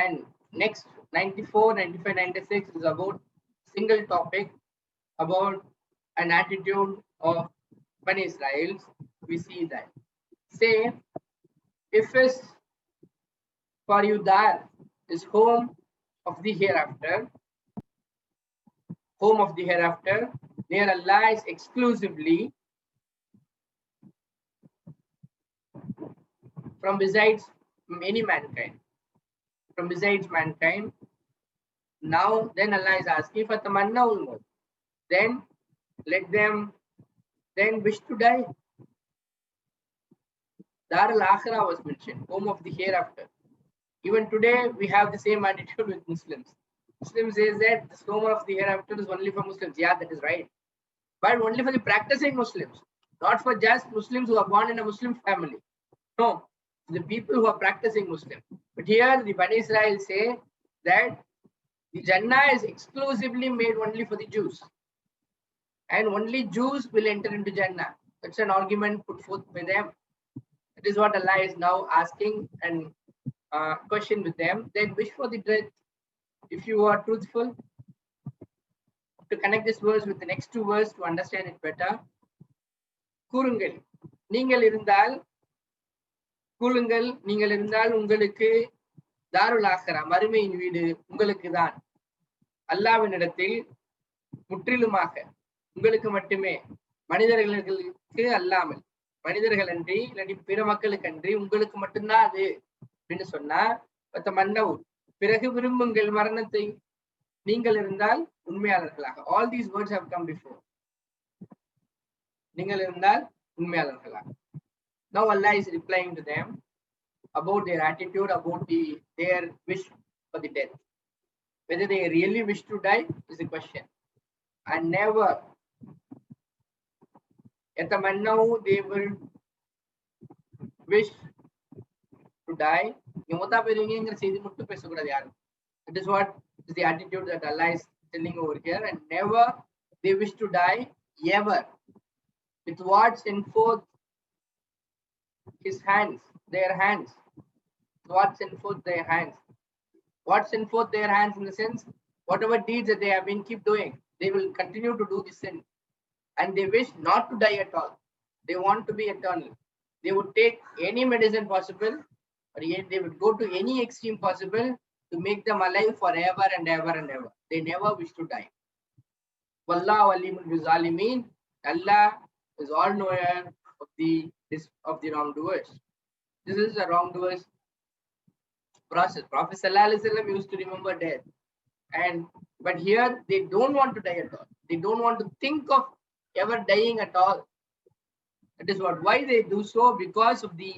And next 94, 95, 96 is about single topic about an attitude of Bani Israel. We see that. Say, if is for you that is home of the hereafter, home of the hereafter, there Allah is exclusively from besides any mankind, from besides mankind. Now, then Allah is asking for tamannaul, then let them then wish to die. Dar al-Akhirah was mentioned, home of the hereafter. Even today, we have the same attitude with Muslims. Muslims says that the home of the hereafter is only for Muslims. Yeah, that is right. But only for the practicing Muslims, not for just Muslims who are born in a Muslim family. No, the people who are practicing Muslim. But here, the Bani Israel say that the Jannah is exclusively made only for the Jews. And only Jews will enter into Jannah. That's an argument put forth by them. That is what Allah is now asking and question with them. Then wish for the death if you are truthful. To connect this verse with the next two verses to understand it better. கூறுங்கள் நீங்கள் இருந்தால் கூறுங்கள் நீங்கள் இருந்தால் உங்களுக்கு தாருல் ஆகிரா மறுமையின் வீடு உங்களுக்கு தான் அல்லாஹ்வினிடத்தில் முற்றிலுமாக உங்களுக்கு மட்டுமே மனிதர்களுக்கு அல்லாமல் மனிதர்கள் அன்றி இல்லாட்டி பிற மக்களுக்கு அன்றி உங்களுக்கு மட்டும்தான் அது அப்படின்னு சொன்னா மன்னவு பிறகு விரும்புங்கள் மரணத்தை நீங்கள் இருந்தால் உண்மையாளர்களாக. All these words have come before. நீங்கள் இருந்தால் உண்மையாளர்களாக. Now Allah is replying to them about their attitude, about their wish for the death. Whether they really wish to die is the question. And never yatamannaw, they will wish to die. It is what is the attitude that Allah is telling over here. And never they wish to die ever. With what send forth his hands, their hands. What send forth their hands. What send forth their hands in the sense, whatever deeds that they have been keep doing, they will continue to do the sin. And they wish not to die at all. They want to be eternal. They would take any medicine possible, or they would go to any extreme possible to make them alive forever and ever and ever. They never wish to die. Wallahu alimul bizalimeen. Allah is all knower of the wrongdoers. This is a wrongdoers process. Prophet Sallallahu Alaihi Wasallam used to remember death, but here they don't want to die at all. They don't want to think of ever dying at all. That is what why they do so, because of the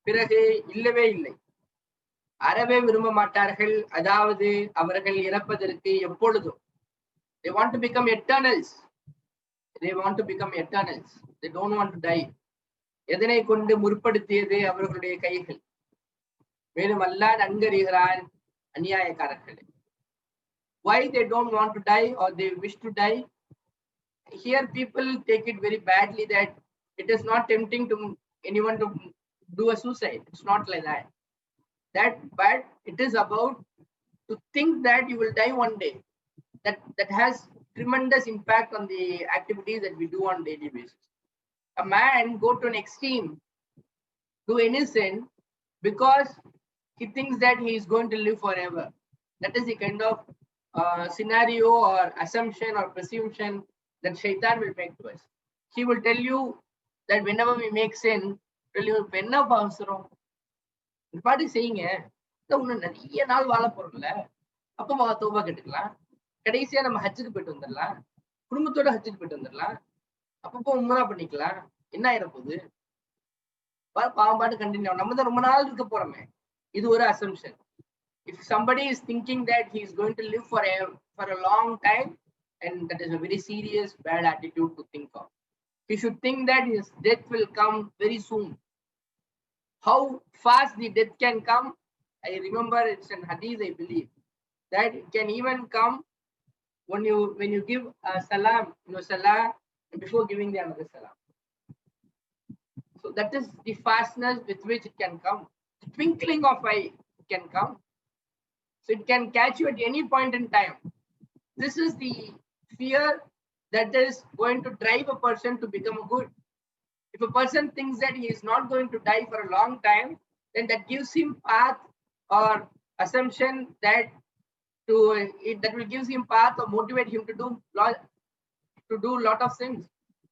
பிறகு இல்லவே இல்லை, அறவே விரும்ப மாட்டார்கள். அதாவது அவர்கள் இறப்பதற்கு எப்பொழுதும் they want to become eternals. They want to become eternals. They don't want to die. எதனை கொண்டு முற்படுத்தியது அவர்களுடைய கைகள். மேலும் அல்லாஹ் நன்கறிகிறான் அநியாயக்காரர்களை. Why they don't want to die or they wish to die? Here people take it very badly that it is not tempting to anyone to do a suicide. It's not like that. But it is about to think that you will die one day. That has tremendous impact on the activities that we do on daily basis. A man go to an extreme, do any sin because he thinks that he is going to live forever. That is the kind of scenario or assumption or presumption that Shaitan will make to us. He will tell you that whenever we make sin, tell you, "Penna avsaram. இந்த பாட்டு செய்யுங்க, இன்னும் நிறைய நாள் வாழ போறோம்ல, அப்ப தௌபா கேட்டுக்கலாம். கடைசியா நம்ம ஹஜ்ஜுக்கு போயிட்டு வந்துடலாம், குடும்பத்தோட ஹஜ்ஜுக்கு போயிட்டு வந்துடலாம், அப்பப்போ உம்ரா பண்ணிக்கலாம், என்ன ஆயிரப்போகுது, பாவம் பாட்டு கண்டினியூ, நம்ம தான் ரொம்ப நாள் இருக்க போறோமே." இது ஒரு assumption. If somebody is thinking that he is going to live for a long time, and that is a very serious bad attitude to think of. He should think that his death will come very soon. How fast the death can come, I remember it's in hadith, I believe, that it can even come when you give a salam, salah before giving the another salam. So that is the fastness with which it can come. The twinkling of eye can come. So it can catch you at any point in time. This is the fear that is going to drive a person to become a good. If a person thinks that he is not going to die for a long time, then that gives him path or assumption that that will give him path or motivate him to do lot of things.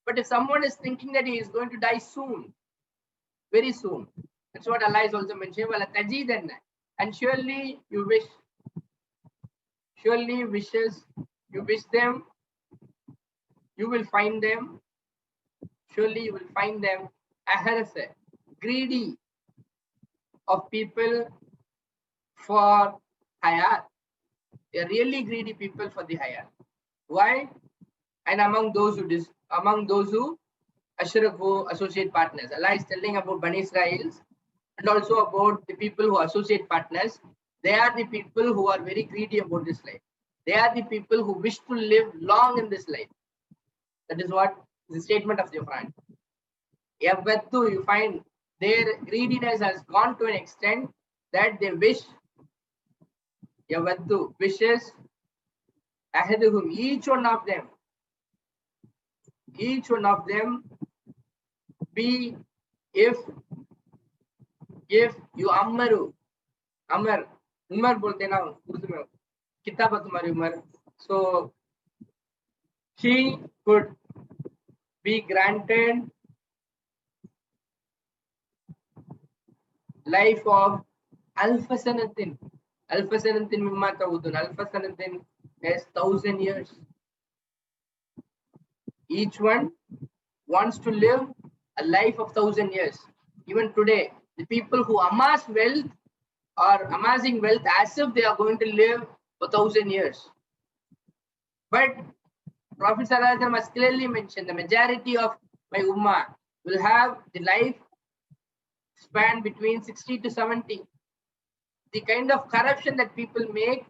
But if someone is thinking that he is going to die soon, very soon, that's what Allah is also mentioning. And surely you wish, surely wishes, you wish them, you will find them. Surely you will find them aharasa, greedy of people for hayat. They are really greedy people for the hayat. Why? And among those who ashraku, associate partners. Allah is telling about Bani Israels and also about the people who associate partners. They are the people who are very greedy about this life. They are the people who wish to live long in this life. That is what the statement of the Quran. You find their greediness has gone to an extent that they wish, wishes, ahaduhum, each one of them, be if you Umar bolte na urdu mein kitaba tumhari umar, so he could be granted life of alfa sanatin. Alfa sanatin mimma ta'udun. Alfa sanatin is 1,000 years. Each one wants to live a life of 1,000 years. Even today, the people who amass wealth are amassing wealth as if they are going to live for 1,000 years. But Prophet Sallallahu has clearly mentioned the majority of my ummah will have the life span between 60 to 70. The kind of corruption that people make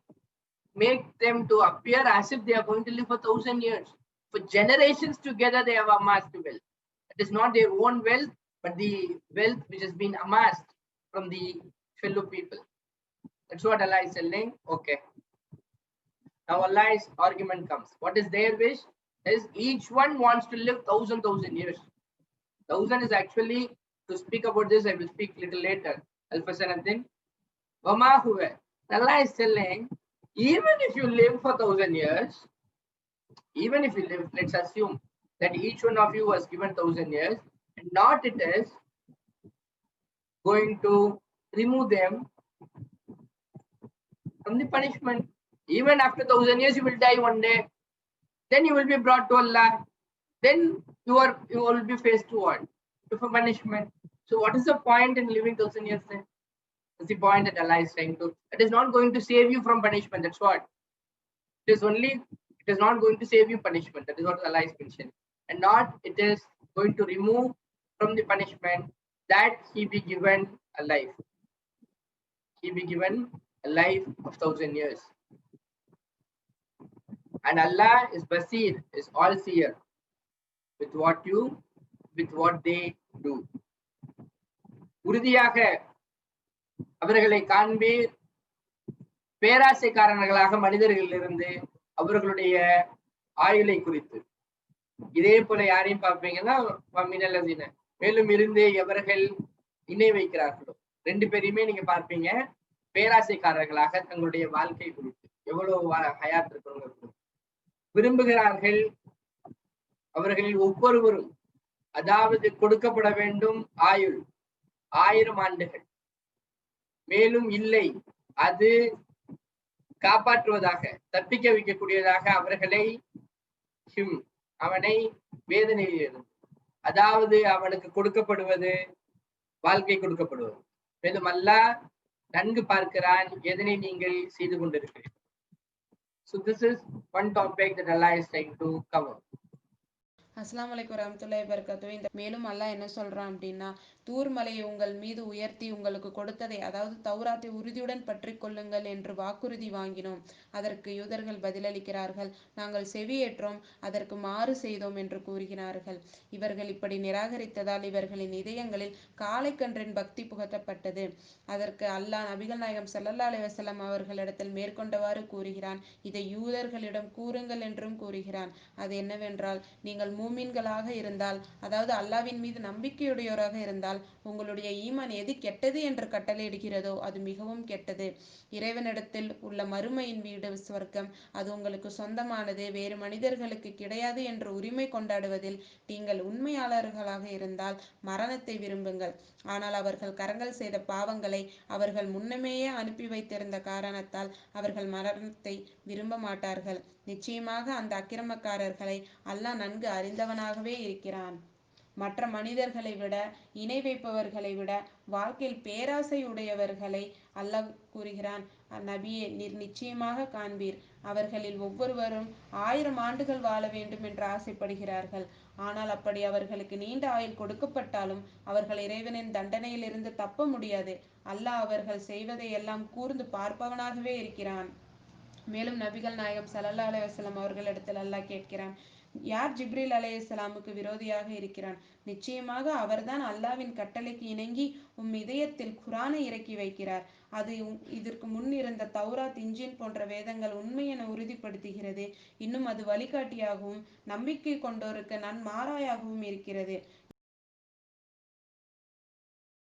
them to appear as if they are going to live for 1,000 years. For generations together, they have amassed wealth. It is not their own wealth, but the wealth which has been amassed from the fellow people. That's what Allah is telling. Okay. Now Allah's argument comes. What is their wish? Is each one wants to live 1,000 years. 1,000 is actually, to speak about this, I will speak little later. Al-Fasanatin. Wama huwa. Allah is telling, even if you live for 1,000 years, even if you live, let's assume that each one of you was given 1,000 years, and not it is going to remove them from the punishment. Even after 1,000 years, you will die one day. Then you will be brought to Allah. Then you will be faced to what? To punishment. So what is the point in living 1,000 years then? That's the point that Allah is saying to. It is not going to save you from punishment. That's what. It is not going to save you punishment. That is what Allah is mentioning. And not it is going to remove from the punishment that he be given a life. He be given a life of 1,000 years. And Allah is Basir, is all seer with what they do. உறுதியாக அவர்களை காண்பீர், பேராசைக்காரர்களாக மனிதர்களிலிருந்து அவர்களுடைய ஆயுளை குறித்து. இதே போல யாரையும் பார்ப்பீங்கன்னா மேலும் இருந்து எவர்கள் இணை வைக்கிறார்களோ, ரெண்டு பேரையுமே நீங்க பார்ப்பீங்க பேராசைக்காரர்களாக தங்களுடைய வாழ்க்கை குறித்து எவ்வளவு ஹயாத் இருக்கணும் விரும்புகிறார்கள். அவர்களில் ஒவ்வொருவரும் அதாவது கொடுக்கப்பட வேண்டும் ஆயுள் 1000 ஆண்டுகள், மேலும் இல்லை அது காப்பாற்றுவதாக தப்பிக்க வைக்கக்கூடியதாக அவனை வேதனையில், அதாவது அவனுக்கு கொடுக்கப்படுவது வாழ்க்கை கொடுக்கப்படுவது. மேலும் அல்லாஹ் நன்கு பார்க்கிறான் எதனை நீங்கள் செய்து கொண்டிருக்கிறீர்கள். So this is one topic that Allah is trying to cover. அஸ்ஸலாமு அலைக்கும் வரஹ்மத்துல்லாஹி வபரகாத்துஹு. மேலும் அல்லாஹ் என்ன சொல்றான் அப்படின்னா, தூர் மலையை உங்கள் மீது உயர்த்தி உங்களுக்கு கொடுத்ததை, அதாவது தௌராத்தை உறுதியுடன் பற்றி கொள்ளுங்கள் என்று வாக்குறுதி வாங்கினோம். அதற்கு யூதர்கள் பதிலளிக்கிறார்கள், நாங்கள் செவியேற்றோம், அதற்கு மாறு செய்தோம் என்று கூறுகிறார்கள். இவர்கள் இப்படி நிராகரித்ததால் இவர்களின் இதயங்களில் காளைக்கன்றின் பக்தி புகட்டப்பட்டது. அதற்கு அல்லாஹ் நபிகள் நாயகம் ஸல்லல்லாஹு அலைஹி வஸல்லம் அவர்களிடத்தில் மேற்கொண்டவாறு கூறுகிறான், இதை யூதர்களிடம் கூறுங்கள் என்றும் கூறுகிறான். அது என்னவென்றால், நீங்கள் மூமின்களாக இருந்தால், அதாவது அல்லாஹ்வின் மீது நம்பிக்கையுடையோராக இருந்தால், உங்களுடைய ஈமான் எது கெட்டது என்று கட்டளையிடுகிறதோ அது மிகவும் கெட்டது. இறைவனிடத்தில் உள்ள மறுமையின் வீடு சுவர்க்கம், அது உங்களுக்கு சொந்தமானது, வேறு மனிதர்களுக்கு கிடையாது என்று உரிமை கொண்டாடுவதில் நீங்கள் உண்மையாளர்களாக இருந்தால் மரணத்தை விரும்புங்கள். ஆனால் அவர்கள் கரங்கள் செய்த பாவங்களை அவர்கள் முன்னமேயே அனுப்பி வைத்திருந்த காரணத்தால் அவர்கள் மரணத்தை விரும்ப மாட்டார்கள். நிச்சயமாக அந்த அக்கிரமக்காரர்களை அல்லாஹ் நன்கு அறிந்தவனாகவே இருக்கிறான். மற்ற மனிதர்களை விட, இணை வைப்பவர்களை விட வாழ்க்கையில் பேராசை உடையவர்களை அல்லாஹ் கூறுகிறான், நபியே, நீர் நிச்சயமாக காண்பீர். அவர்களில் ஒவ்வொருவரும் 1000 ஆண்டுகள் வாழ வேண்டும் என்று ஆசைப்படுகிறார்கள். ஆனால் அப்படி அவர்களுக்கு நீண்ட ஆயுள் கொடுக்கப்பட்டாலும் அவர்கள் இறைவனின் தண்டனையிலிருந்து தப்ப முடியாது. அல்லாஹ் அவர்கள் செய்வதை எல்லாம் கூர்ந்து பார்ப்பவனாகவே இருக்கிறான். மேலும் நபிகள் நாயகம் ஸல்லல்லாஹு அலைஹி வஸல்லம் அவர்களிடத்தில் அல்லாஹ் கேட்கிறான், யார் ஜிப்ரீல் அலைஹிஸ்ஸலாமுக்கு விரோதியாக இருக்கிறான்? நிச்சயமாக அவர்தான் அல்லாஹ்வின் கட்டளைக்கு இணங்கி இதயத்தில் குரானை இறக்கி வைக்கிறார். அது இதற்கு முன் இருந்த தௌராத், இஞ்சில் போன்ற வேதங்கள் உண்மை என உறுதிப்படுத்துகிறது. இன்னும் அது வழிகாட்டியாகவும் நம்பிக்கை கொண்டோருக்கு நன்மாராயாகவும் இருக்கிறது.